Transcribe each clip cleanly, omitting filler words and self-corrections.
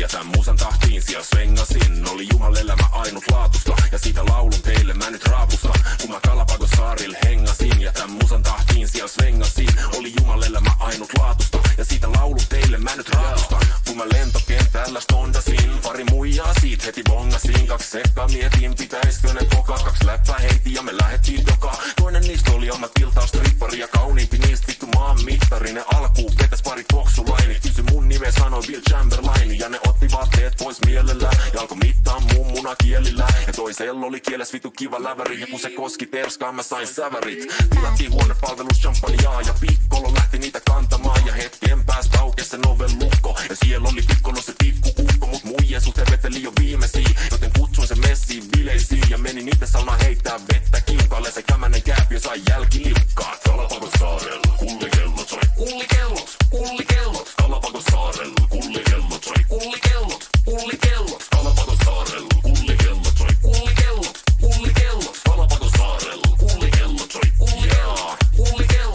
ja tän musan tahtiin siellä svengasin. Oli jumanelämä ainutlaatusta ja siitä laulun teille mä nyt raapustan. Kun mä Galapagos saarille hengasin ja tän musan tahtiin siellä svengasin. Oli jumanelämä ainutlaatusta ja siitä laulun teille mä nyt raapustan. Kun mä lentokentällä stondasin, pari muijaa siitä heti bongasin. 2 sekkaa mietin pitäiskö ne pokaa, 2 läppää heitin ja me lähettiin dokaa. Toinen niistä oli ammatiltaan strippari ja kauniimpi niistä vittu maan mittari. Ne alkuun vetäs pari koksulaini, kysy mun nimeä sanoi Will Chamberlain. Ja ne otti vaatteet pois mielellään ja alkoi mittaa mun munakielillä. Ja toisella oli kieles vittu kiva läväri ja kun se koski terskaan mä sain sävärit. Tilattiin huonepalvelus champagnea ja pikkolo lähti niitä kantamaan. Ja hetken päästä aukesi se noven lukko ja siellä oli pikkolo se pikkuukko. Mut muijien suhteen veteli jo viimeisiin, joten kutsuin se messiin bileisiin. Ja meni niitä saunaan heittää vettä kinkalle. Se kämänen kääpiö sai jälkiliukkaat. Galapagos saarella kullikellot soi kullikellot, kullikellot. Galapagos saarella kullikellot soi kullikellot, kullikellot. Galapagos saarella kullikellot soi kullikellot, kullikellot. Galapagos saarella kullikellot soi kullikellot.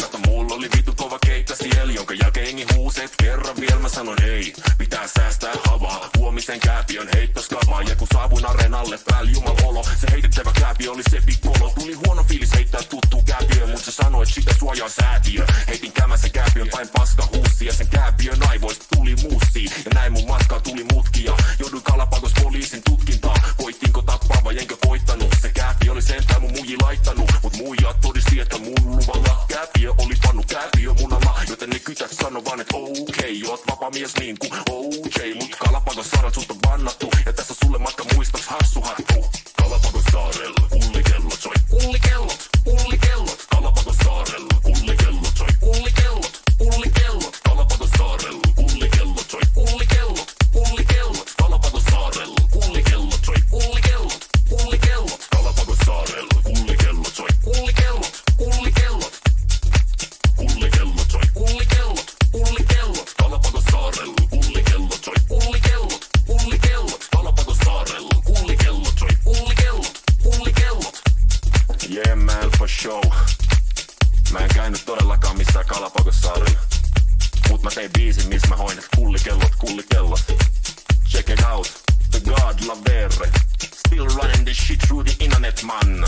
Kato mulla oli vitu kova keikka siellä, jonka jälkeen jengi huusi, et kerran vielä mä sanon hei, pitää säästää havaa. Huomisen kääpiön heittoskavaa ja kun saavuin areenalle päällä jumalolo, se heitettävä kääpiö oli se pikkolo. Tuli huono fiilis heittää tuttuu kääpiöön, mut se sanoi, et sitä suojaa säätiö. Heitin kämäsen kääpiön päin paska huussi ja sen kääpiön aivoista tuli muussi. Ja näin mun matkaa tuli mutkia, jouduin Galapagos poliisin tutkintaan. Koittiinko tappaa vai enkö koittanut, se kääpiö oli sentään mun muiji laittanut. Mut muijat todisti, että mun luvalla kääpiö oli pannu kääpiö munalla. Joten ne kytät sano vaan, et okei, oot vapaa mies niin kuin OJ. Mut Galapagos saaret sut on bannattu ja tässä sulle matka muistoks hassuhattu. Galapagos saarella kullikellot soi kullikellot, kullikellot. Galapagos saarella kullikellot soi kullikellot, kullikellot. Galapagos saarella kullikellot soi kullikellot, kullikellot. Galapagos saarella kullikellot soi kullikellot, kullikellot. Galapagos saarella kullikellot soi kullikellot, kullikellot. Kullikellot soi kullikellot, kullikellot. Galapagos saarella kullikellot soi kullikellot, kullikellot. Galapagos saarella kullikellot soi kullikellot, kullikellot. Yeah man, for show. Mä en käynyt todellakaan missään Galapagos-saarilla. Mut mä tein biisin, missä mä hoin, et kullikellot, kullikellot. Check it out, the God Lavere. Still running this shit through the internet, man.